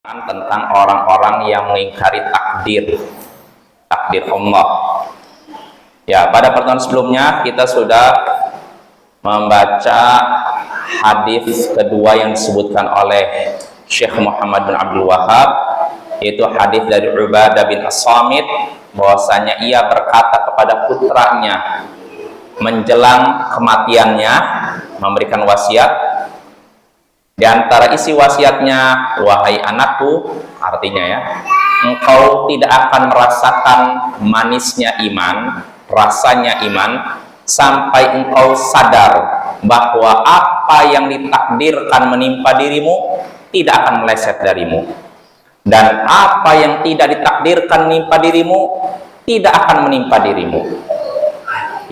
Tentang orang-orang yang mengingkari takdir Allah. Ya, pada pertemuan sebelumnya kita sudah membaca hadis kedua yang disebutkan oleh Syekh Muhammad bin Abdul Wahhab, yaitu hadis dari Ubadah bin As-Samit, bahwasanya ia berkata kepada putranya menjelang kematiannya, memberikan wasiat. Di antara isi wasiatnya, wahai anakku, artinya ya, engkau tidak akan merasakan manisnya iman, rasanya iman, sampai engkau sadar bahwa apa yang ditakdirkan menimpa dirimu tidak akan meleset darimu, dan apa yang tidak ditakdirkan menimpa dirimu tidak akan menimpa dirimu.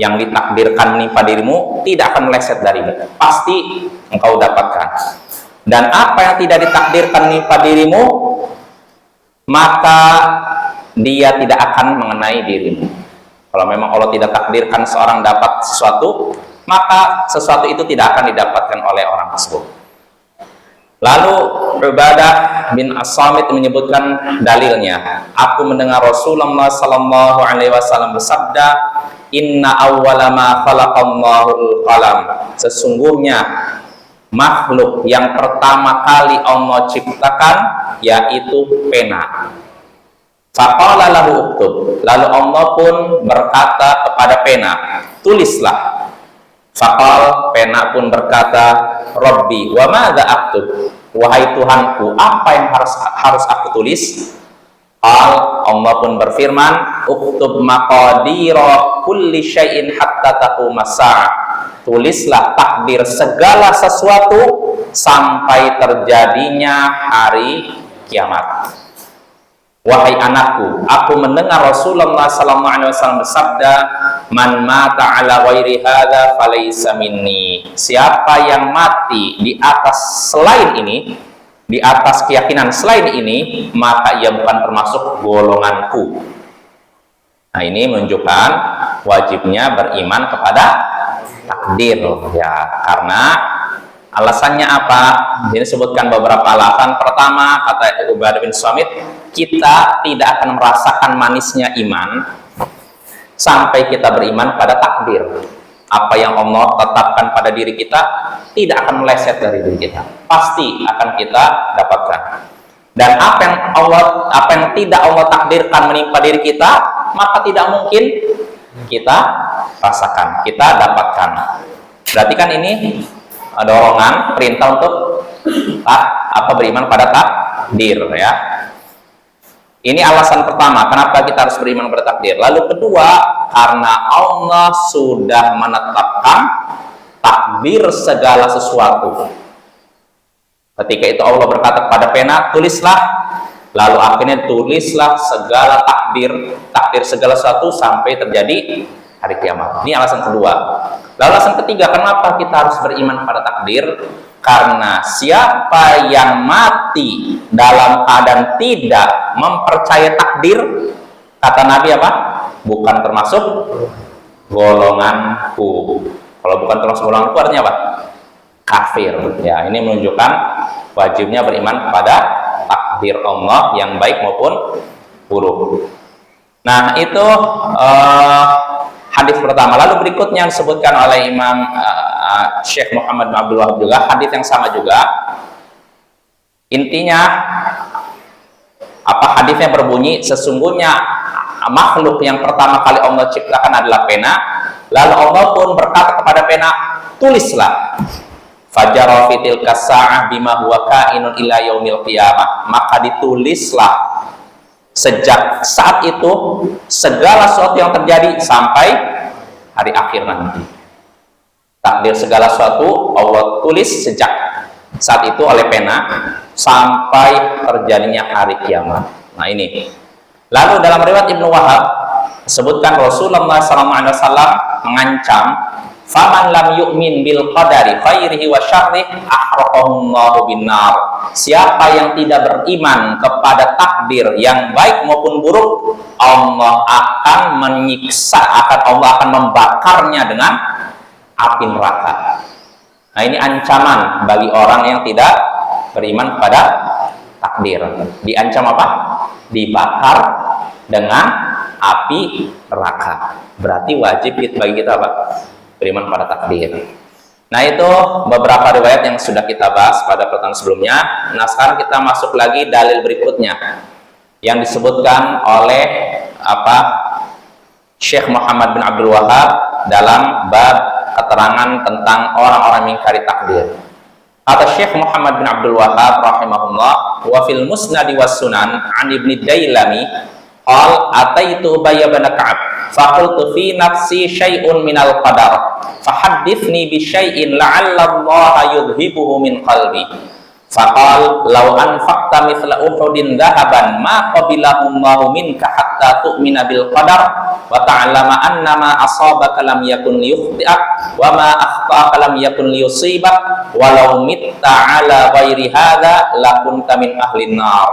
Yang ditakdirkan menimpa dirimu tidak akan meleset darimu, pasti engkau dapatkan. Dan apa yang tidak ditakdirkan menimpa dirimu, maka dia tidak akan mengenai dirimu. Kalau memang Allah tidak takdirkan seorang dapat sesuatu, maka sesuatu itu tidak akan didapatkan oleh orang tersebut. Lalu Ubadah bin As-Samit menyebutkan dalilnya. Aku mendengar Rasulullah sallallahu alaihi wasallam bersabda, "Inna awwala ma khalaqallahu al-qalam." Sesungguhnya makhluk yang pertama kali Allah ciptakan yaitu pena. Faqala lahu uktub. Lalu Allah pun berkata kepada pena, tulislah. Faqal, pena pun berkata, Rabbi wa madza aktub? Wahai Tuhanku, apa yang harus aku tulis? Allah pun berfirman, uktub maqadira kulli syai'in hatta taqumas sa'ah. Tulislah takdir segala sesuatu sampai terjadinya hari kiamat. Wahai anakku, aku mendengar Rasulullah SAW bersabda, man mata ala ghairi hadza falaysa minni. Siapa yang mati di atas selain ini, di atas keyakinan selain ini, maka ia bukan termasuk golonganku. Nah, ini menunjukkan wajibnya beriman kepada takdir, ya, karena alasannya apa? Ini disebutkan beberapa alasan. Pertama, kata Ubadah bin Samit, kita tidak akan merasakan manisnya iman sampai kita beriman pada takdir. Apa yang Allah tetapkan pada diri kita tidak akan meleset dari diri kita, pasti akan kita dapatkan. Dan apa yang tidak Allah takdirkan menimpa diri kita, maka tidak mungkin kita rasakan, kita dapatkan. Berarti kan ini dorongan, perintah untuk beriman pada takdir, ya. Ini alasan pertama kenapa kita harus beriman pada takdir. Lalu kedua, karena Allah sudah menetapkan takdir segala sesuatu. Ketika itu Allah berkata kepada pena, tulislah. Lalu akhirnya tulislah segala takdir segala sesuatu sampai terjadi hari kiamat. Ini alasan kedua. Lalu alasan ketiga, kenapa kita harus beriman pada takdir? Karena siapa yang mati dalam keadaan tidak mempercayai takdir, kata Nabi apa? Bukan termasuk golonganku. Kalau bukan termasuk golonganku artinya apa? Kafir. Ya, ini menunjukkan wajibnya beriman kepada takdir Allah yang baik maupun buruk. Nah, itu hadis pertama. Lalu berikutnya yang disebutkan oleh Imam Syekh Muhammad bin Abdul Wahhab juga, hadis yang sama juga. Intinya hadisnya berbunyi, sesungguhnya makhluk yang pertama kali Allah ciptakan adalah pena. Lalu Allah pun berkata kepada pena, tulislah. Fajara fi tilka sa'ah bima huwa kainun ila yaumil qiyamah. Maka ditulislah sejak saat itu segala sesuatu yang terjadi sampai hari akhir nanti. Takdir segala sesuatu Allah tulis sejak saat itu oleh pena sampai terjadinya hari kiamat. Nah, ini. Lalu dalam riwayat Ibnu Wahab disebutkan Rasulullah SAW mengancam, faman lam yu'min bil qadari khairihi wa syarrihi ahraqahullahu binnar. Siapa yang tidak beriman kepada takdir yang baik maupun buruk, Allah akan menyiksa, Allah akan membakarnya dengan api neraka. Nah, ini ancaman bagi orang yang tidak beriman kepada takdir. Diancam apa? Dibakar dengan api neraka. Berarti wajib bagi kita apa? Beriman pada takdir. Nah, itu beberapa riwayat yang sudah kita bahas pada pertemuan sebelumnya. Nah, sekarang kita masuk lagi dalil berikutnya yang disebutkan oleh Syekh Muhammad bin Abdul Wahab dalam bab keterangan tentang orang-orang mengingkari takdir. Kata Syekh Muhammad bin Abdul Wahab rahimahullah, wa fil musnad was sunan an Ibnu Dailami qal ataitu Ubay bin Ka'ab fa qultu fi nafsi syai'un minal qadar fahaddithni bi syai'in la'alla Allah yudhibuhu min qalbi faqal law anfaqta mithla uhudin dhahaban ma qabilahu Allahu minka hatta tu'mina bil qadar wa ta'lama anna ma asabaka lam yakun liyukhti'ak wa ma akhta'aka lam yakun liyusibak walau mitta ala ghairi hadha lakunta min ahli nar.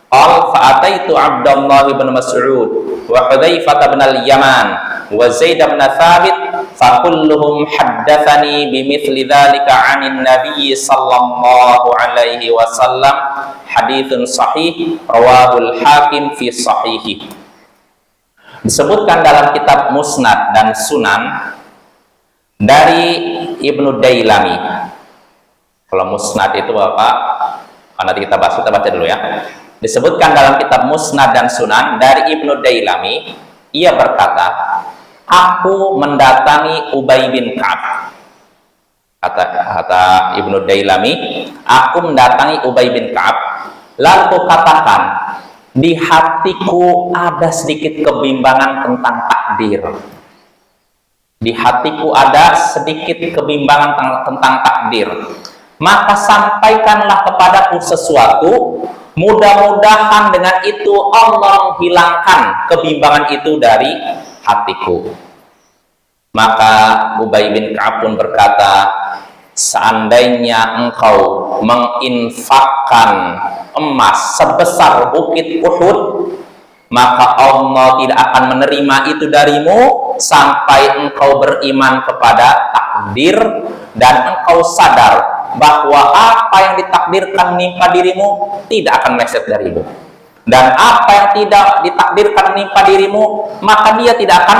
Qal fa'ataitu Abdullah bin Mas'ud wa Hudzaifah bin al-Yaman wa Zaid bin Thabit fa kulluhum haddatsani bimithli dzalika 'anil nabiy sallallahu alaihi wasallam haditsun sahih rawahul Hakim fi sahihi. Disebutkan dalam kitab Musnad dan Sunan dari Ibnu Dailami. Kalau Musnad itu Bapak, nanti kita bahas, kita baca dulu ya. Disebutkan dalam kitab Musnad dan Sunan dari Ibnu Dailami, ia berkata, aku mendatangi Ubay bin Ka'ab. Kata Ibnu Dailami, aku mendatangi Ubay bin Ka'ab, lalu katakan, di hatiku ada sedikit kebimbangan tentang takdir. Di hatiku ada sedikit kebimbangan tentang takdir. Maka sampaikanlah kepadaku sesuatu, mudah-mudahan dengan itu Allah menghilangkan kebimbangan itu dari hatiku. Maka Ubay bin Ka'ab pun berkata, seandainya engkau menginfakkan emas sebesar bukit Uhud, maka Allah tidak akan menerima itu darimu sampai engkau beriman kepada takdir dan engkau sadar bahwa apa yang ditakdirkan menimpa dirimu tidak akan meleset darimu, dan apa yang tidak ditakdirkan menimpa dirimu maka dia tidak akan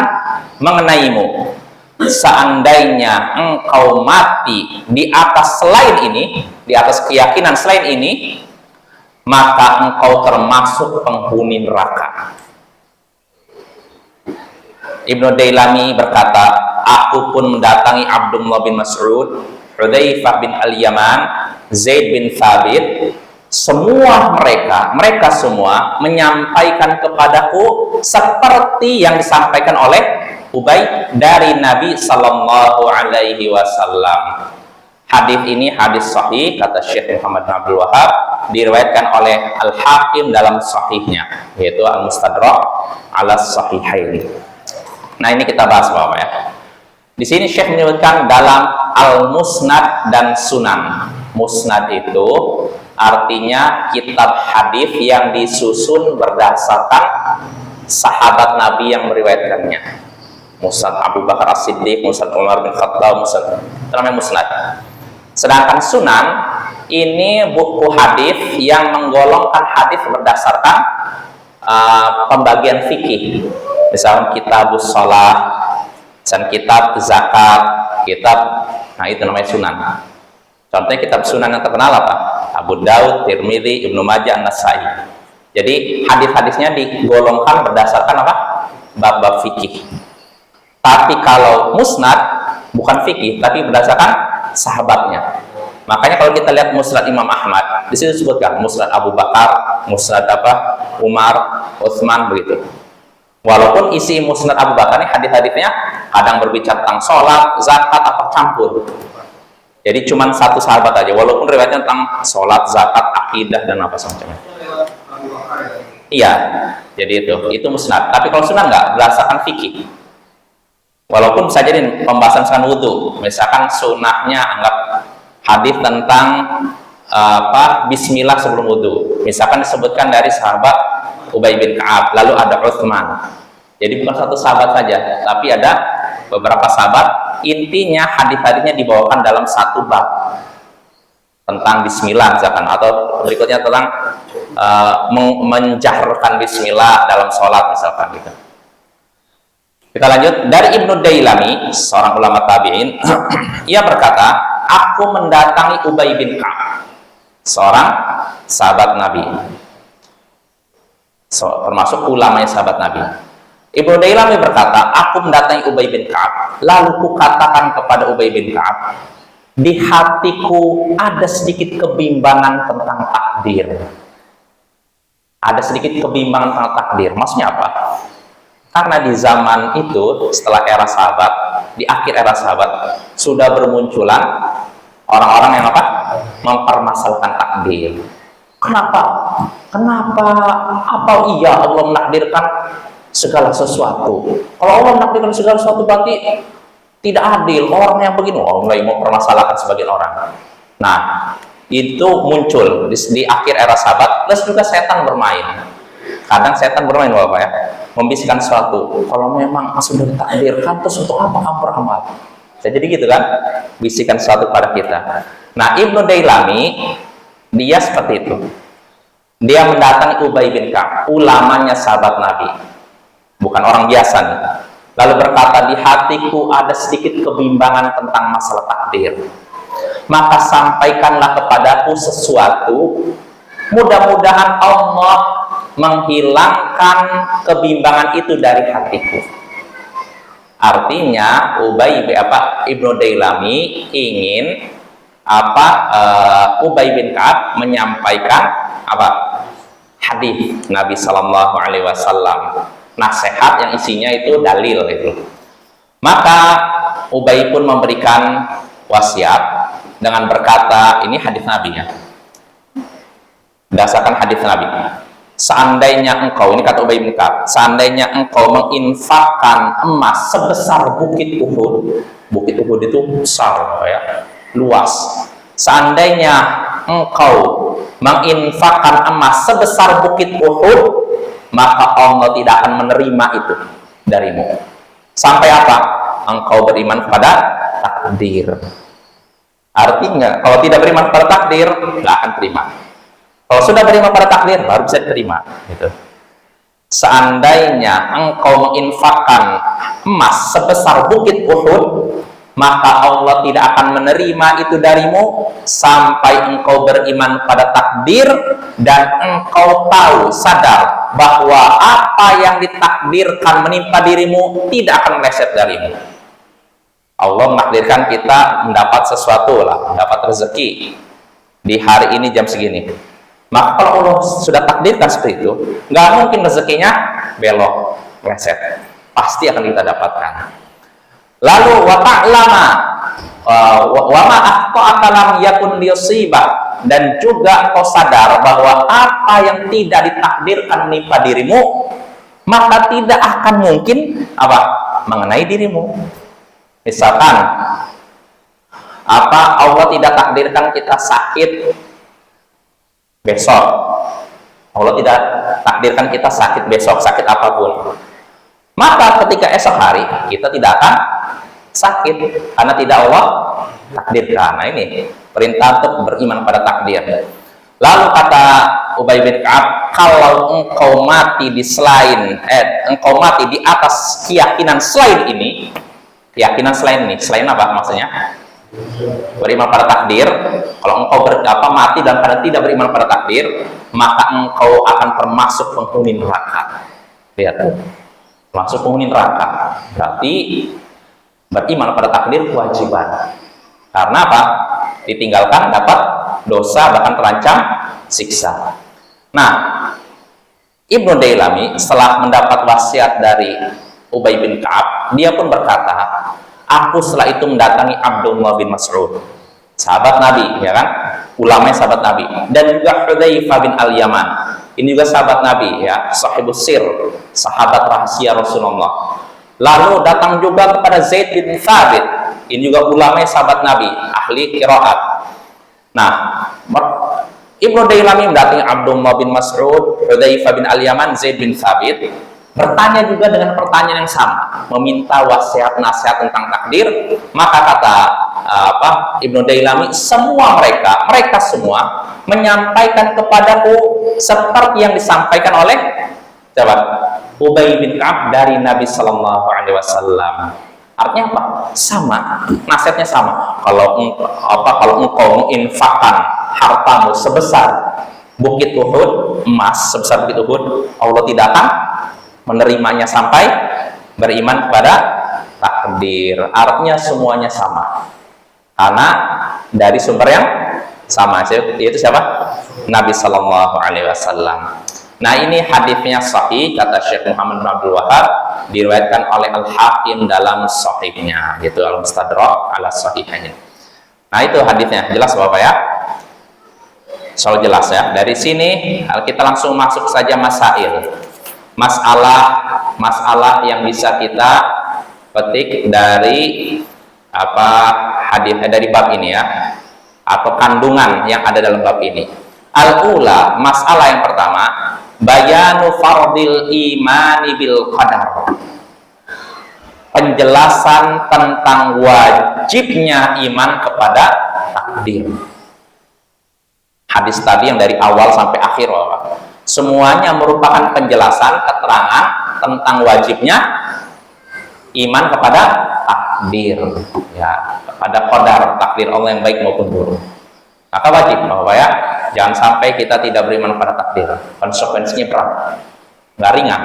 mengenaimu. Seandainya engkau mati di atas selain ini, di atas keyakinan selain ini, maka engkau termasuk penghuni neraka. Ibnu Dailami berkata, aku pun mendatangi Abdullah bin Mas'ud, Hudzaifah bin al-Yaman, Zaid bin Thabit. Semua mereka semua menyampaikan kepadaku seperti yang disampaikan oleh Ubay dari Nabi Sallallahu Alaihi Wasallam. Hadis ini hadis sahih, kata Syekh Muhammad bin Abdul Wahab, diriwayatkan oleh Al-Hakim dalam sahihnya, yaitu Al-Mustadrak ala Sahihain. Nah, ini kita bahas Bapak ya. Di sini Syekh menyebutkan dalam Al-Musnad dan Sunan. Musnad itu artinya kitab hadis yang disusun berdasarkan sahabat Nabi yang meriwayatkannya. Musnad Abu Bakar As-Siddiq, Musnad Umar bin Khattab, namanya Musnad. Sedangkan Sunan ini buku hadis yang menggolongkan hadis berdasarkan pembagian fikih. Misalnya kitab shalah, misalnya kitab zakat, nah itu namanya Sunan. Contohnya kitab Sunan yang terkenal apa? Abu Daud, Tirmidzi, Ibnu Majah, An-Nasai. Jadi hadis-hadisnya digolongkan berdasarkan apa? Bab-bab fikih. Tapi kalau musnad bukan fikih, tapi berdasarkan sahabatnya. Makanya kalau kita lihat musnad Imam Ahmad, di situ disebutkan musnad Abu Bakar, musnad Umar, Utsman, begitu. Walaupun isi musnad Abu Bakar ini hadis-hadisnya kadang berbicara tentang sholat, zakat, apa campur. Jadi cuma satu sahabat aja, walaupun riwayatnya tentang sholat, zakat, akidah, dan apa semacamnya. Iya, jadi itu musnad. Tapi kalau sunan enggak, berdasarkan fikih. Walaupun bisa jadi pembahasan misalkan wudhu, misalkan sunnahnya anggap hadis tentang Bismillah sebelum wudhu, misalkan disebutkan dari sahabat Ubay bin Ka'ab, lalu ada Utsman. Jadi bukan satu sahabat saja, tapi ada beberapa sahabat. Intinya hadis-hadisnya dibawakan dalam satu bab tentang Bismillah misalkan, atau berikutnya tentang menjaharkan bismillah dalam sholat misalkan gitu. Kita lanjut dari Ibnu Dailami, seorang ulama tabi'in. Ia berkata, aku mendatangi Ubay bin Ka'ab, seorang sahabat Nabi, termasuk ulamanya sahabat Nabi. Ibnu Dailami berkata, aku mendatangi Ubay bin Ka'ab, lalu kukatakan kepada Ubay bin Ka'ab, di hatiku ada sedikit kebimbangan tentang takdir. Ada sedikit kebimbangan tentang takdir. Maksudnya apa? Karena di zaman itu, setelah era sahabat, di akhir era sahabat, sudah bermunculan orang-orang yang apa? Mempermasalahkan takdir. Kenapa? Apa iya Allah menakdirkan segala sesuatu? Kalau Allah menakdirkan segala sesuatu berarti tidak adil. Orang yang begini, mulai mempermasalahkan sebagian orang. Nah, itu muncul di akhir era sahabat, plus juga setan bermain. Kadang setan bermain, Bapak ya, membisikkan sesuatu. Kalau memang sudah ditakdirkan, terus untuk apa kamu beramal? Jadi gitu kan, bisikan sesuatu pada kita. Nah, Ibnu Dailami dia seperti itu. Dia mendatangi Ubay bin Ka'ab, ulamanya sahabat Nabi, bukan orang biasa nih. Lalu berkata, di hatiku ada sedikit kebimbangan tentang masalah takdir. Maka sampaikanlah kepadaku sesuatu, mudah-mudahan Allah menghilangkan kebimbangan itu dari hatiku. Artinya Ibnu Dailami ingin Ubay bin Ka'ab menyampaikan hadis Nabi Sallallahu Alaihi Wasallam, nasihat yang isinya itu dalil itu. Maka Ubay pun memberikan wasiat dengan berkata, ini hadis Nabi ya, berdasarkan hadis Nabi. Seandainya engkau, ini kata Ubay bin Ka'ab, seandainya engkau menginfakkan emas sebesar bukit Uhud. Bukit Uhud itu besar ya, luas. Seandainya engkau menginfakkan emas sebesar bukit Uhud, maka Allah tidak akan menerima itu darimu. Sampai apa? Engkau beriman kepada takdir. Artinya, kalau tidak beriman kepada takdir, nggak akan terima. Kalau sudah beriman pada takdir, baru bisa diterima. Gitu. Seandainya engkau menginfakkan emas sebesar bukit Uhud, maka Allah tidak akan menerima itu darimu sampai engkau beriman pada takdir dan engkau tahu, sadar bahwa apa yang ditakdirkan menimpa dirimu tidak akan meleset darimu. Allah menakdirkan kita mendapat sesuatu lah, mendapat rezeki di hari ini jam segini. Maka kalau Allah sudah takdirkan seperti itu, nggak mungkin rezekinya belok, meleset. Pasti akan kita dapatkan. Lalu wa ta'lama wa ma akhta'aka lam yakun liyusibak, dan juga kau sadar bahwa apa yang tidak ditakdirkan menimpa dirimu, maka tidak akan mungkin mengenai dirimu. Misalkan Allah tidak takdirkan kita sakit besok, Allah tidak takdirkan kita sakit besok, sakit apapun, maka ketika esok hari kita tidak akan sakit karena tidak Allah takdirkan. Nah, ini perintah untuk beriman pada takdir. Lalu kata Ubay bin Ka'ab, kalau engkau mati di di atas keyakinan selain ini, keyakinan selain ini, selain apa maksudnya? Beriman pada takdir. Kalau engkau mati dan pada tidak beriman pada takdir, maka engkau akan termasuk penghuni neraka. Lihat, termasuk penghuni neraka. Berarti beriman pada takdir kewajiban. Karena apa? Ditinggalkan dapat dosa, bahkan terancam siksa. Nah, Ibnu Dailami setelah mendapat wasiat dari Ubay bin Ka'ab, dia pun berkata, aku setelah itu mendatangi Abdullah bin Mas'ud, sahabat Nabi, ya kan, ulama sahabat Nabi, dan juga Hudzaifah bin Al-Yaman, ini juga sahabat Nabi, ya, sahibus sir, sahabat rahasia Rasulullah. Lalu datang juga kepada Zaid bin Thabit, ini juga ulama sahabat Nabi, ahli qiraat. Nah, Ibnu Dailami mendatangi Abdullah bin Mas'ud, Hudzaifah bin Al-Yaman, Zaid bin Thabit, bertanya juga dengan pertanyaan yang sama, meminta wasiat nasihat tentang takdir. Maka kata Ibnu Dailami, semua mereka semua menyampaikan kepadaku seperti yang disampaikan oleh siapa? Ubay bin Ka'ab dari Nabi Sallallahu Alaihi Wasallam. Artinya apa? Sama, nasihatnya sama. Kalau engkau menginfakkan hartamu sebesar bukit Uhud, emas sebesar bukit Uhud, Allah tidak akan menerimanya sampai beriman kepada takdir. Artinya semuanya sama, karena dari sumber yang sama, yaitu siapa? Nabi Sallallahu Alaihi Wasallam. Nah, ini hadisnya sahih, kata Syekh Muhammad bin Abdul Wahab, diriwayatkan oleh Al-Hakim dalam sahihnya, yaitu Al-Mustadrak ala Sahihain. Nah, itu hadisnya, jelas Bapak ya? Soal jelas ya. Dari sini kita langsung masuk saja masalah yang bisa kita petik dari hadis dari bab ini ya, atau kandungan yang ada dalam bab ini. Al-ula, masalah yang pertama, bayanu fardil imani bil qadar. Penjelasan tentang wajibnya iman kepada takdir. Hadis tadi yang dari awal sampai akhir, semuanya merupakan penjelasan, keterangan tentang wajibnya iman kepada takdir, ya, kepada qadar, takdir Allah yang baik maupun buruk. Maka wajib, Bapak ya, jangan sampai kita tidak beriman pada takdir. Konsekuensinya berat, nggak ringan.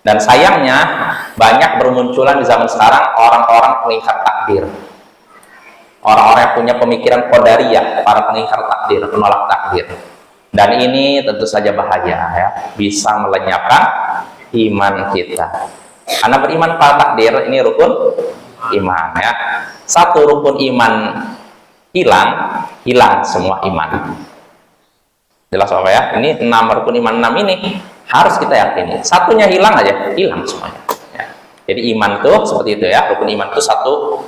Dan sayangnya banyak bermunculan di zaman sekarang orang-orang pengingkar takdir, orang-orang yang punya pemikiran qadariyah, para pengingkar takdir, penolak takdir. Dan ini tentu saja bahaya ya, bisa melenyapkan iman kita. Karena beriman pada takdir ini rukun iman ya. Satu rukun iman hilang semua iman. Jelas Bapak ya? Ini 6 rukun iman 6 ini harus kita yakini. Satunya hilang aja, hilang semuanya. Ya. Jadi iman tuh seperti itu ya. Rukun iman itu satu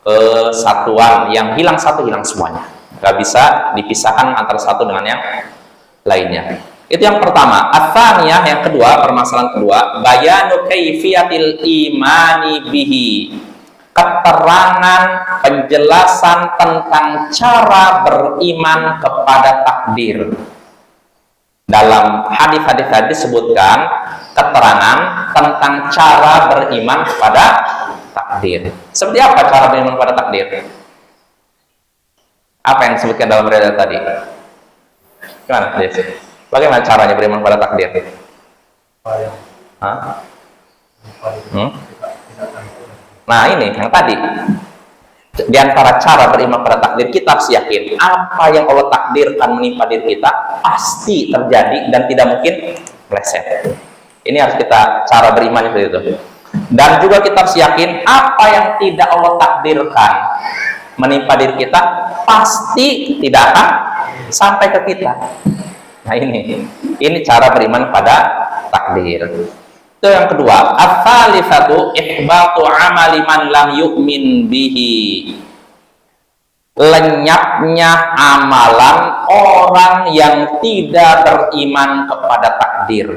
kesatuan, yang hilang satu hilang semuanya. Gak bisa dipisahkan antara satu dengan yang lainnya. Itu yang pertama. Ats-tsaniyah, yang kedua, permasalahan kedua, bayanu kaifiyatil imani bihi. Keterangan, penjelasan tentang cara beriman kepada takdir. Dalam hadis-hadis tadi disebutkan keterangan tentang cara beriman kepada takdir. Seperti apa cara beriman kepada takdir? Apa yang disebutkan dalam riwayat tadi? Gimana, Des? Bagaimana caranya beriman pada takdir? Nah, ini yang tadi. Di antara cara beriman pada takdir, kita harus yakin apa yang Allah takdirkan menimpa diri kita pasti terjadi dan tidak mungkin meleset. Ini harus kita cara beriman seperti itu. Dan juga kita harus yakin apa yang tidak Allah takdirkan menimpa diri kita pasti tidak akan sampai ke kita. Nah, ini cara beriman pada takdir. Itu yang kedua. Ats-tsalitsatu ihbatu amali man lam yu'min bihi. Lenyapnya amalan orang yang tidak beriman kepada takdir.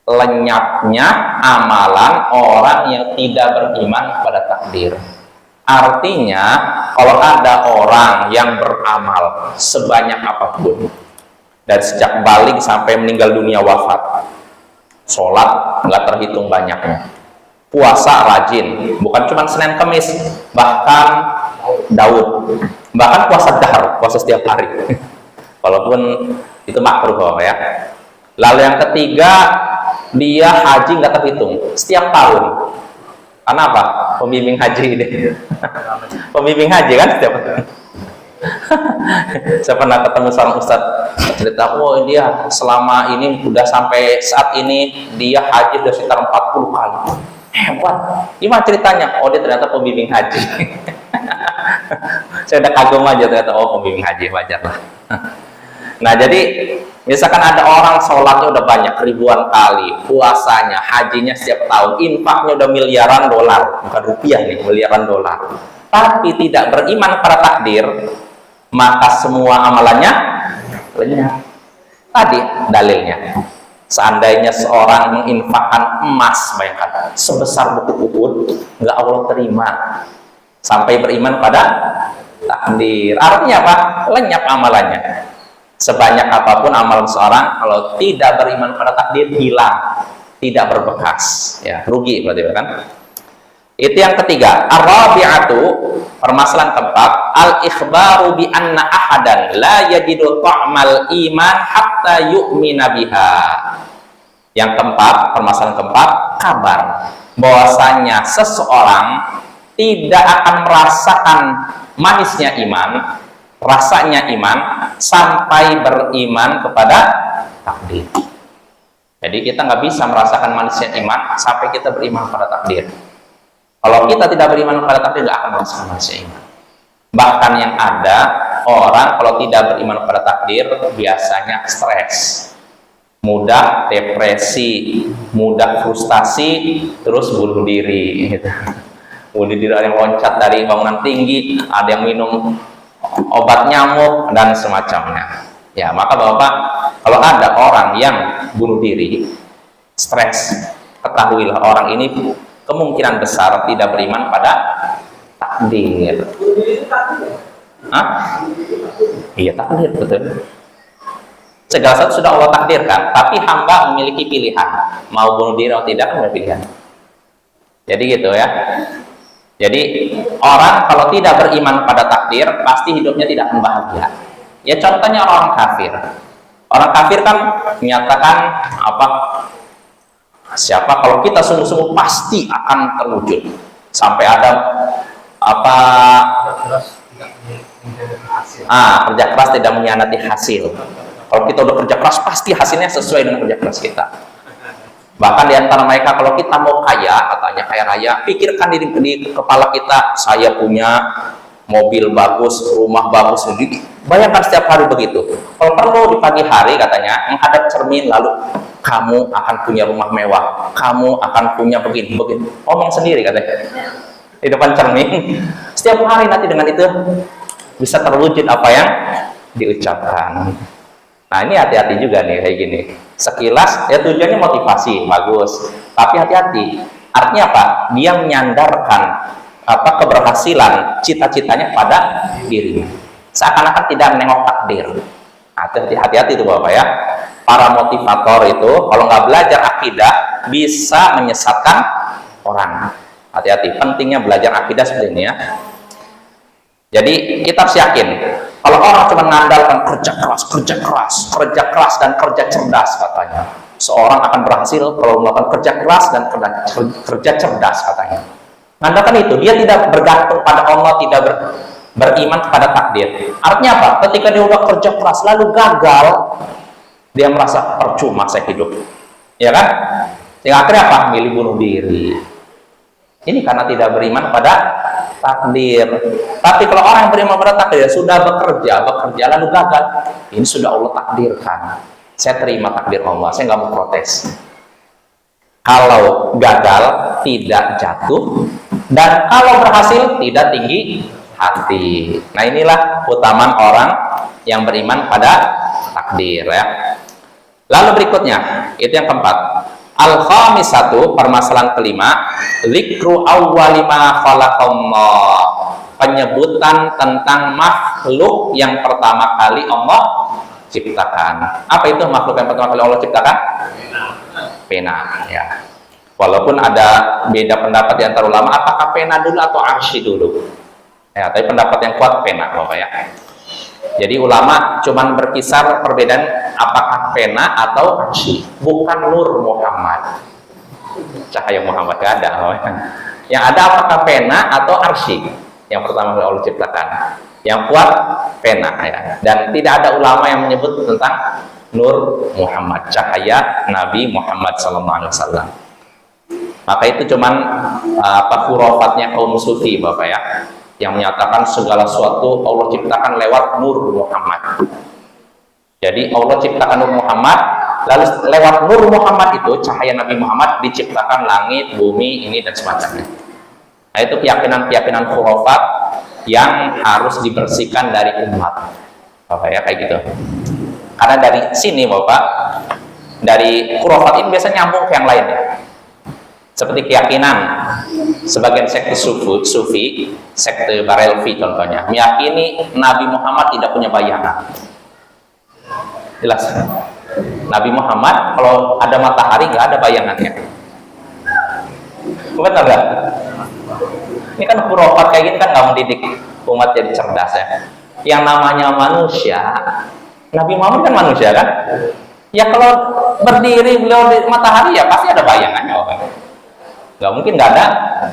Lenyapnya amalan orang yang tidak beriman kepada takdir. Artinya, kalau ada orang yang beramal sebanyak apapun, dari sejak balik sampai meninggal dunia wafat, sholat nggak terhitung banyaknya, puasa rajin, bukan cuma Senin Kemis, bahkan Daud, bahkan puasa dahar, puasa setiap hari, walaupun itu makruh ya. Lalu yang ketiga, dia haji nggak terhitung setiap tahun. Karena apa? Pembimbing haji ini. Pembimbing haji kan setiap tahun. Saya pernah ketemu seorang ustadz cerita, oh dia selama ini udah sampai saat ini dia haji udah sekitar 40 kali. Hebat. Gimana ceritanya? Oh, dia ternyata pembimbing haji. Saya udah kagum aja ternyata, oh pembimbing haji, wajar lah. Nah, jadi misalkan ada orang sholatnya udah banyak ribuan kali, puasanya, hajinya setiap tahun, infaknya udah miliaran dolar, bukan rupiah nih, miliaran dolar, tapi tidak beriman pada takdir, maka semua amalannya lenyap. Tadi dalilnya, seandainya seorang menginfakkan emas, bayangkan, sebesar bukit Uhud, nggak Allah terima sampai beriman pada takdir. Artinya apa? Lenyap amalannya. Sebanyak apapun amalan seorang, kalau tidak beriman pada takdir, hilang, tidak berbekas, ya rugi berarti kan. Itu yang ketiga. Ar-rabi'atu, permasalahan keempat, al-ikhbaru bi anna ahadan la yajidu ta'mal iman hatta yu'mina biha. Yang keempat, permasalahan keempat, kabar bahwasanya seseorang tidak akan merasakan manisnya iman, rasanya iman sampai beriman kepada takdir. Jadi kita nggak bisa merasakan manisnya iman sampai kita beriman pada takdir. Kalau kita tidak beriman kepada takdir, nggak akan merasakan manisnya iman. Bahkan yang ada orang kalau tidak beriman kepada takdir biasanya stres, mudah depresi, mudah frustasi, terus bunuh diri. Gitu. Bunuh diri, ada yang loncat dari bangunan tinggi, ada yang minum obat nyamuk dan semacamnya. Ya, maka Bapak, kalau ada orang yang bunuh diri, stres, ketahuilah orang ini kemungkinan besar tidak beriman pada takdir. Hah? Iya, takdir, betul. Segala sesuatu sudah Allah takdirkan, tapi hamba memiliki pilihan, mau bunuh diri atau tidak, kan pilihan. Jadi gitu ya. Jadi orang kalau tidak beriman pada takdir, pasti hidupnya tidak akan bahagia. Ya contohnya orang kafir. Orang kafir kan menyatakan apa? Siapa kalau kita sungguh-sungguh pasti akan terwujud. Sampai ada apa? Kerja keras tidak mengkhianati hasil. Kalau kita udah kerja keras, pasti hasilnya sesuai dengan kerja keras kita. Bahkan di antara mereka, kalau kita mau kaya, katanya kaya raya, pikirkan di kepala kita, saya punya mobil bagus, rumah bagus. Bayangkan setiap hari begitu. Kalau perlu di pagi hari, katanya, menghadap cermin, lalu kamu akan punya rumah mewah, kamu akan punya begini. Ngomong sendiri, katanya. Di depan cermin. Setiap hari nanti dengan itu, bisa terwujud apa yang diucapkan. Nah ini hati-hati juga nih kayak gini. Sekilas ya tujuannya motivasi bagus, tapi hati-hati. Artinya apa? Dia menyandarkan apa keberhasilan cita-citanya pada dirinya. Seakan-akan tidak menengok takdir. Hati-hati itu Bapak ya. Para motivator itu kalau nggak belajar akidah bisa menyesatkan orang. Hati-hati. Pentingnya belajar akidah seperti ini ya. Jadi kita harus yakin. Kalau orang cuma mengandalkan kerja keras dan kerja cerdas katanya, seorang akan berhasil kalau melakukan kerja keras dan kerja cerdas katanya. Mengandalkan itu, dia tidak bergantung pada Allah, tidak beriman kepada takdir. Artinya apa? Ketika dia udah kerja keras lalu gagal, dia merasa percuma saya hidup, ya kan? Yang akhirnya apa? Milih bunuh diri. Ini karena tidak beriman pada takdir. Tapi kalau orang yang beriman pada takdir sudah bekerja lalu gagal, ini sudah Allah takdirkan. Saya terima takdir Allah, saya nggak mau protes. Kalau gagal tidak jatuh, dan kalau berhasil tidak tinggi hati. Nah inilah keutamaan orang yang beriman pada takdir ya. Lalu berikutnya, itu yang keempat. Al-khamisatu, permasalahan kelima, zikru awwali ma khalaqallah, penyebutan tentang makhluk yang pertama kali Allah ciptakan. Apa itu makhluk yang pertama kali Allah ciptakan? Pena ya. Walaupun ada beda pendapat di antara ulama, apakah pena dulu atau arsy dulu? Ya, tapi pendapat yang kuat pena Bapak ya. Jadi ulama cuman berkisar perbedaan apakah pena atau arsy, bukan Nur Muhammad, cahaya Muhammad gak ada. Yang ada apakah pena atau arsy yang pertama kali Allah ciptakan. Yang kuat pena ya. Dan tidak ada ulama yang menyebut tentang Nur Muhammad, cahaya Nabi Muhammad SAW. Maka itu cuman khurafatnya kaum sufi Bapak ya, yang menyatakan segala sesuatu Allah ciptakan lewat Nur Muhammad. Jadi Allah ciptakan Nur Muhammad, lalu lewat Nur Muhammad itu cahaya Nabi Muhammad diciptakan langit, bumi ini dan semacamnya. Nah itu keyakinan khurafat yang harus dibersihkan dari umat Bapak ya, kayak gitu. Karena dari sini Bapak, dari khurafat ini biasanya nyambung ke yang lainnya. Seperti keyakinan sebagian sekte sufi, sekte Barelvi contohnya, meyakini Nabi Muhammad tidak punya bayangan. Jelas. Nabi Muhammad kalau ada matahari nggak ada bayangannya. Benar nggak? Ini kan khurafat kayak gini kan nggak mendidik umat jadi cerdas ya. Yang namanya manusia, Nabi Muhammad kan manusia kan? Ya kalau berdiri beliau di matahari ya pasti ada bayangannya orang. Nggak mungkin nggak ada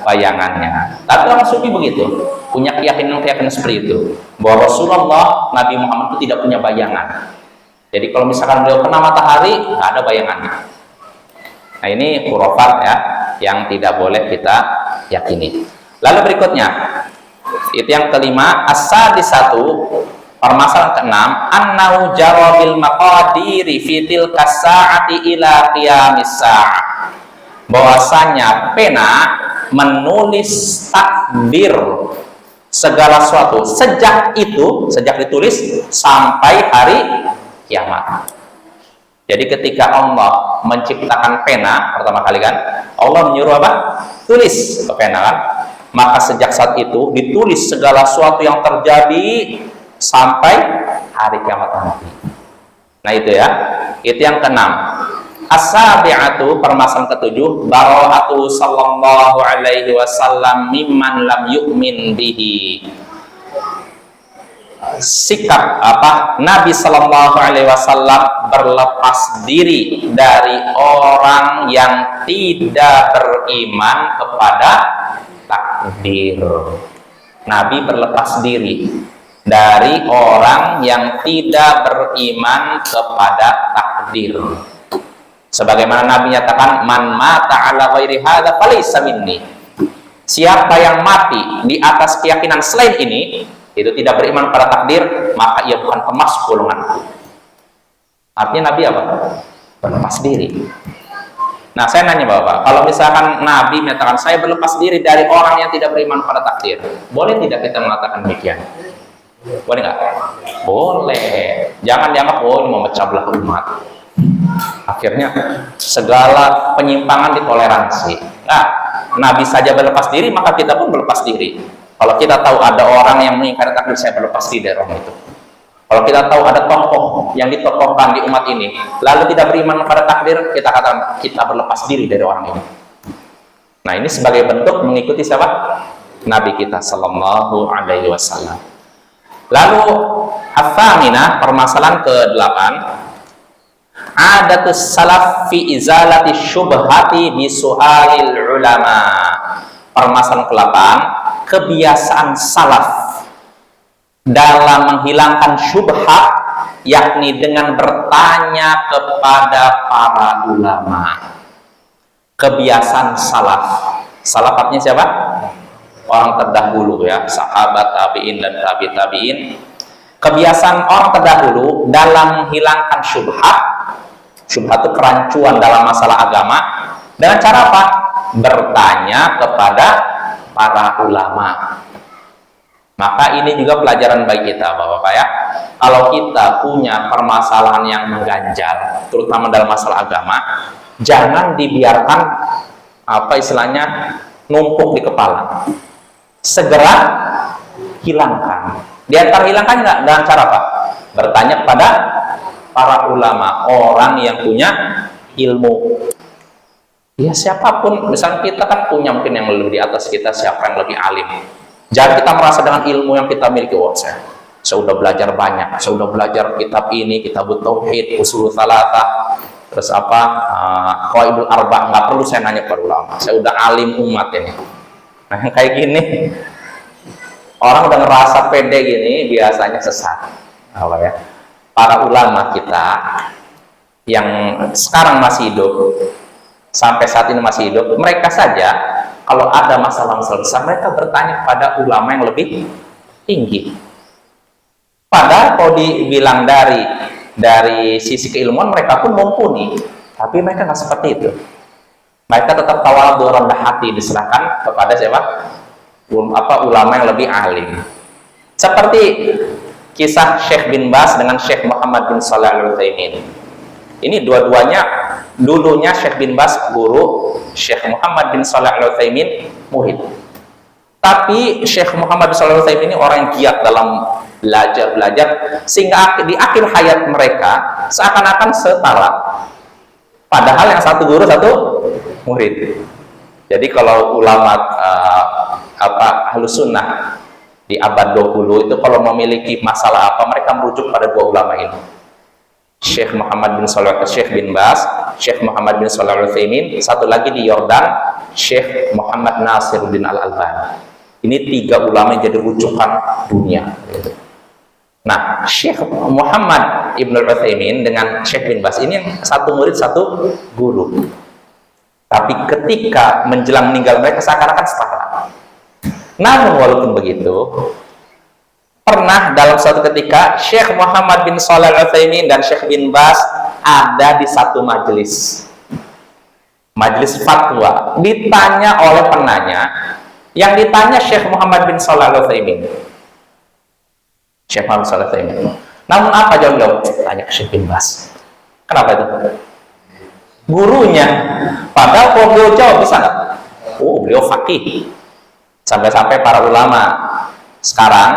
bayangannya. Tapi orang sufi begitu, punya keyakinan seperti itu bahwa Rasulullah Nabi Muhammad itu tidak punya bayangan. Jadi kalau misalkan beliau kena matahari nggak ada bayangannya. Nah ini khurafat ya, yang tidak boleh kita yakini. Lalu berikutnya, itu yang kelima, as-sadisatu, permasalahan keenam, annahu jarabil maqadiri fi tilka sa'ati ila qiyamis sa'ah. Bahwasanya pena menulis takdir segala sesuatu sejak ditulis sampai hari kiamat. Jadi ketika Allah menciptakan pena pertama kali kan, Allah menyuruh apa? Tulis ke pena kan. Maka sejak saat itu ditulis segala sesuatu yang terjadi sampai hari kiamat nanti. Nah itu ya, itu yang keenam. As-sabi'atu, permasalahan ketujuh, bara'atu sallallahu alaihi wasallam mimman lam yu'min bihi. Sikap Nabi sallallahu alaihi wasallam berlepas diri dari orang yang tidak beriman kepada takdir. Nabi berlepas diri dari orang yang tidak beriman kepada takdir. Sebagaimana Nabi nyatakan, man mata ala ghairi hadza falaysa minni. Siapa yang mati di atas keyakinan selain ini, itu tidak beriman pada takdir, maka ia bukan termasuk golonganku. Artinya Nabi apa? Berlepas diri. Nah, saya nanya Bapak, kalau misalkan Nabi menyatakan saya berlepas diri dari orang yang tidak beriman pada takdir, boleh tidak kita mengatakan demikian? Boleh nggak? Boleh. Jangan dianggap ini memecah belah umat. Akhirnya segala penyimpangan ditoleransi. Nah, Nabi saja berlepas diri, maka kita pun berlepas diri. Kalau kita tahu ada orang yang mengingkari takdir, saya berlepas diri dari orang itu. Kalau kita tahu ada tokoh yang ditokohkan di umat ini, lalu tidak beriman pada takdir, kita katakan kita berlepas diri dari orang ini. Nah, ini sebagai bentuk mengikuti siapa? Nabi kita sallallahu alaihi wasallam. Lalu ats-tsaminah, permasalahan ke-8, adatus salaf fi izalati syubhati bi su'alil ulama. Permasalahan ke-8, kebiasaan salaf dalam menghilangkan syubhat, yakni dengan bertanya kepada para ulama. Kebiasaan salaf. Salaf artinya siapa? Orang terdahulu ya, sahabat, tabi'in dan tabi'in. Kebiasaan orang terdahulu dalam menghilangkan syubhat. Syubhat itu kerancuan dalam masalah agama. Dengan cara apa? Bertanya kepada para ulama. Maka ini juga pelajaran bagi kita Bapak-Bapak ya. Kalau kita punya permasalahan yang mengganjal, terutama dalam masalah agama, jangan dibiarkan numpuk di kepala. Segera hilangkan. Di antara hilangkan nggak dengan cara apa? Bertanya kepada para ulama, orang yang punya ilmu. Ya siapapun, misalnya kita kan punya mungkin yang lebih di atas kita, siapa yang lebih alim. Jangan kita merasa dengan ilmu yang kita miliki, saya sudah belajar banyak, saya sudah belajar kitab ini, kitab tauhid, usul tsalatah, terus qawaidul arba', nggak perlu saya nanya para ulama, saya udah alim umat ini. Nah yang kayak gini, orang udah ngerasa pede gini, biasanya sesat. Ya? Para ulama kita yang sekarang masih hidup, sampai saat ini masih hidup, mereka saja kalau ada masalah-masalah besar, mereka bertanya kepada ulama yang lebih tinggi. Padahal kalau dibilang dari sisi keilmuan mereka pun mumpuni, tapi mereka nggak seperti itu. Mereka tetap tawadhu, rendah hati, diserahkan kepada siapa? Ulama yang lebih alim. Seperti kisah Syekh bin Baz dengan Syekh Muhammad bin Shalih Al-Utsaimin. Ini dua-duanya, dulunya Syekh bin Baz guru, Syekh Muhammad bin Shalih Al-Utsaimin murid. Tapi Syekh Muhammad bin Shalih Al-Utsaimin ini orang yang giat dalam belajar, sehingga di akhir hayat mereka seakan-akan setara. Padahal yang satu guru, satu murid. Jadi kalau ulama Ahlus Sunnah di abad 20 itu kalau memiliki masalah apa, mereka merujuk pada dua ulama ini. Syekh Muhammad bin Shalih, Syekh bin Baz, Syekh Muhammad bin Shalih Al-Utsaimin, satu lagi di Yordan, Syekh Muhammad Nasiruddin Al-Albani. Ini tiga ulama yang jadi rujukan dunia. Nah, Syekh Muhammad Ibn Al-Utsaimin dengan Syekh bin Baz ini yang satu murid, satu guru. Tapi ketika menjelang meninggal mereka seakan-akan setara. Namun walaupun begitu, pernah dalam suatu ketika Syekh Muhammad bin Shalih Al-Utsaimin dan Syekh bin Baz ada di satu majelis fatwa. Ditanya oleh penanya, yang ditanya Syekh Muhammad bin Shalih Al-Utsaimin. Syekh Muhammad bin Shalih Al-Utsaimin. Namun apa jawab? Tanya ke Syekh bin Baz. Kenapa itu? Gurunya. Padahal kalau beliau jawab bisa nggak? Oh, beliau faqih. Sampai-sampai para ulama sekarang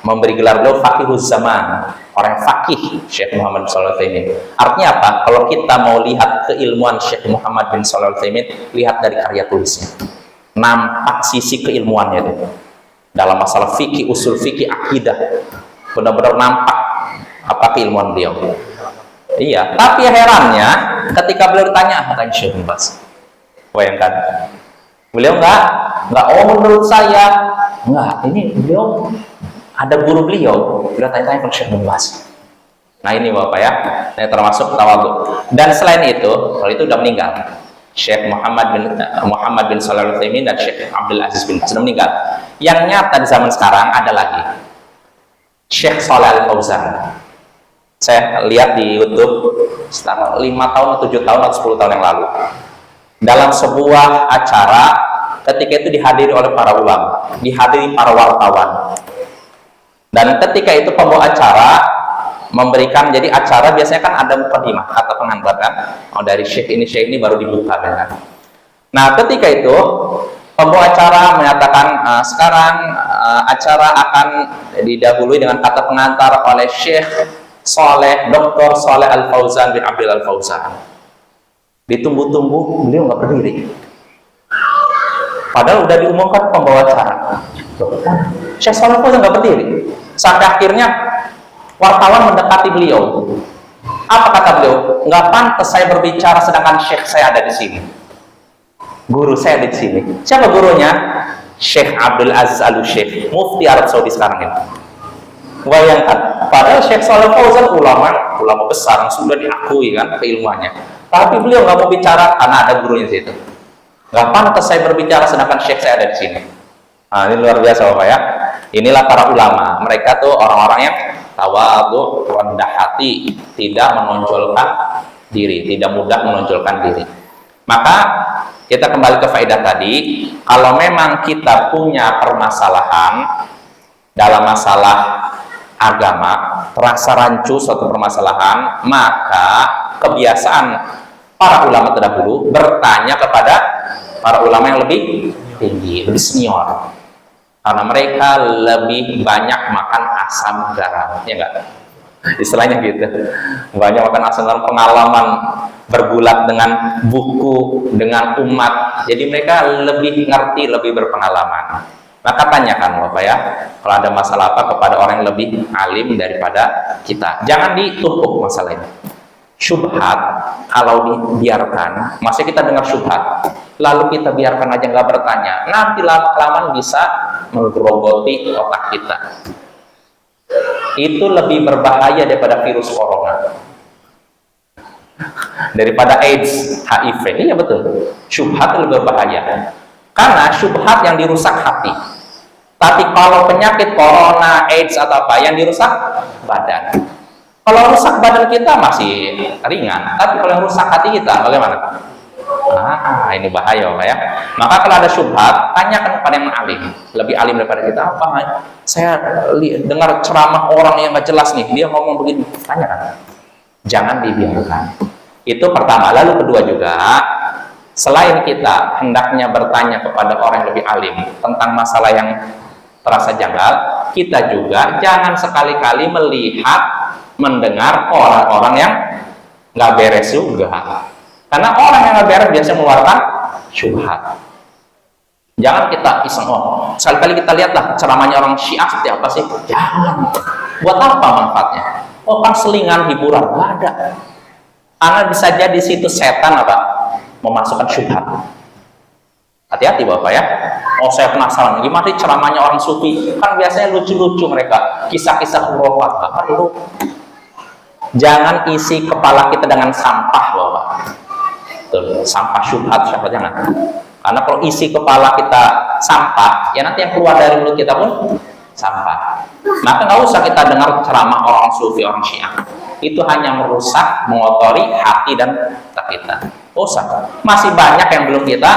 memberi gelar beliau faqihuz zaman, orang faqih Syekh Muhammad bin Shalih Al-Utsaimin. Artinya apa? Kalau kita mau lihat keilmuan Syekh Muhammad bin Shalih Al-Utsaimin, lihat dari karya tulisnya. Nampak sisi keilmuannya itu. Dalam masalah fikih, usul fikih, akidah, benar-benar nampak apa keilmuan beliau. Iya, tapi herannya ketika beliau ditanya, tanya Syekh bin Baz. Bayangkan, beliau nggak, oh menurut saya nggak. Ini beliau ada guru beliau tanya-tanya ke Syekh bin Baz. Nah ini Bapak ya, ini termasuk tawadhu. Dan selain itu, kalau itu udah meninggal, Syekh Muhammad bin Shalih Al-Utsaimin dan Syekh Abdul Aziz bin Baz sudah meninggal. Yang nyata di zaman sekarang ada lagi Syekh Shalih Al-Fauzan. Saya lihat di YouTube setelah 5 tahun, 7 tahun, atau 10 tahun yang lalu, dalam sebuah acara, ketika itu dihadiri oleh para ulama, dihadiri para wartawan. Dan ketika itu pembawa acara memberikan, jadi acara biasanya kan ada mukadimah, kata pengantar kan, dari syekh ini baru dibuka kan. Nah ketika itu pembawa acara menyatakan sekarang acara akan didahului dengan kata pengantar oleh Syekh Dr. Shalih Al-Fauzan bin Abdul Al-Fauzan. Ditunggu-tunggu beliau nggak berdiri, padahal udah diumumkan pembawa acara. Syekh Shalih Al-Fauzan nggak berdiri. Sampai akhirnya wartawan mendekati beliau. Apa kata beliau? Nggak pantas saya berbicara sedangkan syekh saya ada di sini. Guru saya ada di sini. Siapa gurunya? Syekh Abdul Aziz Al-Syekh, mufti Arab Saudi sekarang ini. Bayangkan, padahal Syekh Shalih Al-Fauzan ulama besar yang sudah diakui kan keilmuannya. Tapi beliau nggak mau bicara karena ada gurunya di situ. Nggak pantas saya berbicara sedangkan syekh saya ada di sini. Nah, ini luar biasa Bapak ya. Inilah para ulama. Mereka tuh orang-orang yang tawadhu, rendah hati, tidak menonjolkan diri, tidak mudah menonjolkan diri. Maka kita kembali ke faedah tadi, kalau memang kita punya permasalahan dalam masalah agama, terasa rancu suatu permasalahan, maka kebiasaan para ulama terdahulu bertanya kepada para ulama yang lebih tinggi, lebih senior. Karena mereka lebih banyak makan asam garam, ya enggak? Istilahnya gitu. Banyak makan asam garam, pengalaman bergulat dengan buku, dengan umat. Jadi mereka lebih ngerti, lebih berpengalaman. Maka tanyakan Bapak ya, kalau ada masalah apa kepada orang yang lebih alim daripada kita. Jangan ditumpuk masalah ini. Syubhat, kalau dibiarkan, masih kita dengar syubhat, lalu kita biarkan aja nggak bertanya, nanti lama-kelamaan bisa menggerogoti otak kita. Itu lebih berbahaya daripada virus corona, daripada AIDS, HIV. Iya betul, syubhat lebih berbahaya karena syubhat yang dirusak hati. Tapi kalau penyakit corona, AIDS atau apa yang dirusak badan. Kalau rusak badan kita masih ringan, tapi kalau yang rusak hati kita bagaimana? Ini bahaya Pak ya. Maka kalau ada syubhat, tanyakan kepada yang alim, lebih alim daripada kita. Apa? Saya dengar ceramah orang yang nggak jelas nih, dia ngomong begini. Tanyakan, jangan dibiarkan. Itu pertama. Lalu kedua juga, Selain kita hendaknya bertanya kepada orang yang lebih alim tentang masalah yang terasa janggal, kita juga jangan sekali-kali melihat, mendengar orang-orang yang nggak beres juga. Karena orang yang nggak beres biasanya mengeluarkan syubhat. Jangan kita iseng, sekali-kali kita lihatlah ceramahnya orang Syiah seperti apa sih? Jangan. Buat apa manfaatnya? Kan selingan hiburan, nggak ada. Karena bisa jadi situ setan apa? Memasukkan syubhat. Hati-hati Bapak ya. Saya penasaran gimana sih ceramahnya orang sufi? Kan biasanya lucu-lucu mereka, kisah-kisah khurafat. Nggak perlu. Jangan isi kepala kita dengan sampah Bapak. Tuh, sampah syubhat, jangan. Karena kalau isi kepala kita sampah, ya nanti yang keluar dari mulut kita pun sampah. Maka nggak usah kita dengar ceramah orang sufi, orang Syiah. Itu hanya merusak, mengotori hati dan otak kita. Usah. Masih banyak yang belum kita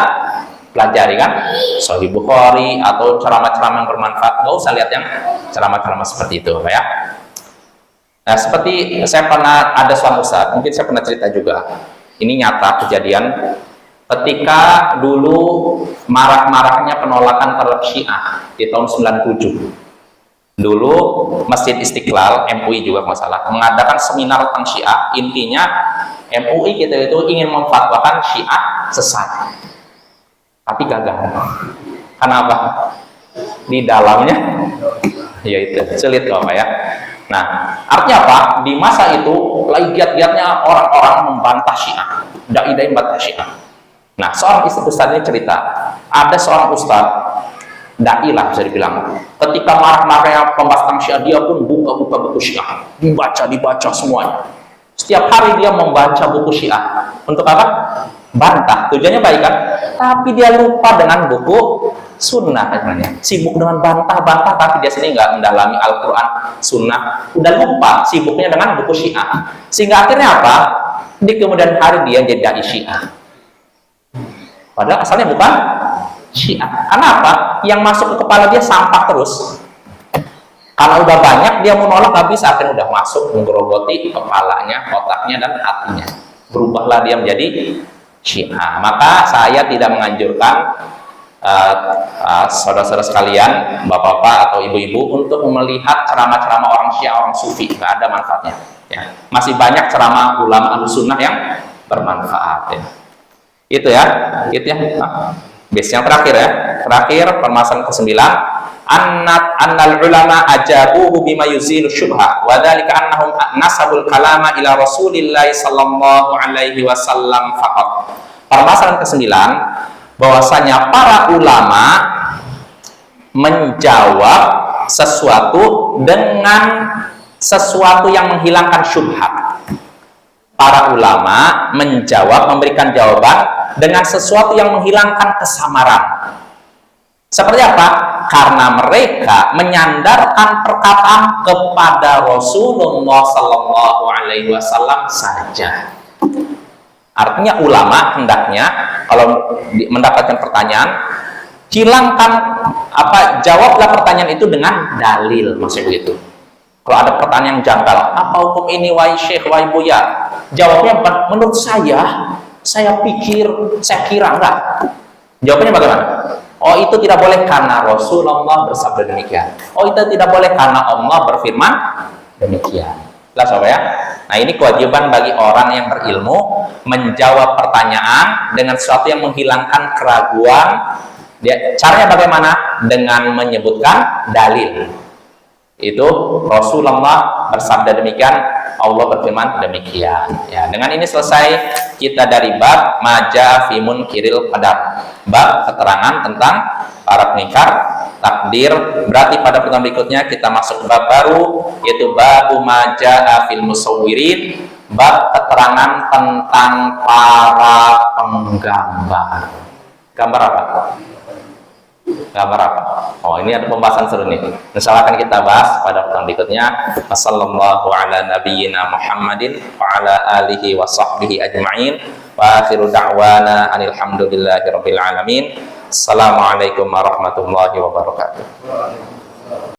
pelajari kan, Sahih Bukhari atau ceramah-ceramah yang bermanfaat. Nggak usah lihat yang ceramah-ceramah seperti itu, ya. Nah, seperti saya pernah ada suatu ustaz, mungkin saya pernah cerita juga. Ini nyata kejadian ketika dulu marak-maraknya penolakan terhadap Syiah di tahun 97. Dulu Masjid Istiqlal, MUI juga masalah, mengadakan seminar tentang Syiah. Intinya MUI kita itu ingin memfatwakan Syiah sesat. Tapi gagal. Kenapa? Di dalamnya yaitu sulit Bapak ya. Nah, artinya apa? Di masa itu lagi giat-giatnya orang-orang membantah Syiah, dai-dai membantah Syiah. Nah, seorang ustaz ini cerita, ada seorang ustaz dai lah bisa dibilang. Ketika marak-maraknya pembahasan Syiah, dia pun buka-buka buku Syiah, dibaca semuanya. Setiap hari dia membaca buku Syiah. Untuk apa? Bantah. Tujuannya baik kan? Tapi dia lupa dengan buku sunnah katanya. Sibuk dengan bantah-bantah, tapi dia sini nggak mendalami Al-Quran, sunnah. Udah lupa sibuknya dengan buku Syiah. Sehingga akhirnya apa? Di kemudian hari dia jadi dai Syiah. Padahal asalnya bukan Syiah. Karena apa? Yang masuk ke kepala dia sampah terus. Kalau udah banyak dia mau nolak nggak bisa, akhirnya udah masuk menggerogoti kepalanya, otaknya dan hatinya. Berubahlah dia menjadi Syiah. Maka saya tidak menganjurkan saudara-saudara sekalian, bapak-bapak atau ibu-ibu untuk melihat ceramah-ceramah orang Syiah, orang Sufi. Nggak ada manfaatnya. Ya. Masih banyak ceramah ulama Ahlussunnah yang bermanfaat. Ya. Itu ya. Base yang terakhir ya. Terakhir permasalahan ke-9. Annal ulama ajabuhu bima yuzilu syubha wa dzalika annahum nasabul kalama ila Rasulillah sallallahu alaihi wasallam faqat. Permasalahan ke-9, bahwasanya para ulama menjawab sesuatu dengan sesuatu yang menghilangkan syubhat. Para ulama menjawab, memberikan jawaban dengan sesuatu yang menghilangkan kesamaran. Seperti apa? Karena mereka menyandarkan perkataan kepada Rasulullah Sallallahu Alaihi Wasallam saja. Artinya ulama hendaknya kalau mendapatkan pertanyaan, jawablah pertanyaan itu dengan dalil, maksudnya begitu. Kalau ada pertanyaan yang janggal, apa hukum ini wahai syekh, wahai buya? Jawabnya menurut saya pikir, saya kira enggak. Jawabannya bagaimana? Oh, itu tidak boleh karena Rasulullah bersabda demikian. Oh, itu tidak boleh karena Allah berfirman demikian. Jelas apa ya? Nah, ini kewajiban bagi orang yang berilmu menjawab pertanyaan dengan sesuatu yang menghilangkan keraguan. Caranya bagaimana? Dengan menyebutkan dalil. Itu Rasulullah bersabda demikian, Allah berfirman demikian. Ya, dengan ini selesai kita dari bab maja fi munkiril qadar. Bab keterangan tentang para pengingkar takdir. Berarti pada pertemuan berikutnya kita masuk bab baru, yaitu bab maja fil musawwirin, bab keterangan tentang para penggambar. Gambar apa? Gambar apa? Oh, ini ada pembahasan seru nih. Insyaallah akan kita bahas pada pertemuan berikutnya. Wassallallahu ala nabiyyina Muhammadin wa ala alihi wa sahbihi ajma'in. Wa akhiru da'wana anil hamdulillahi rabbil alamin. Assalamualaikum warahmatullahi wabarakatuh.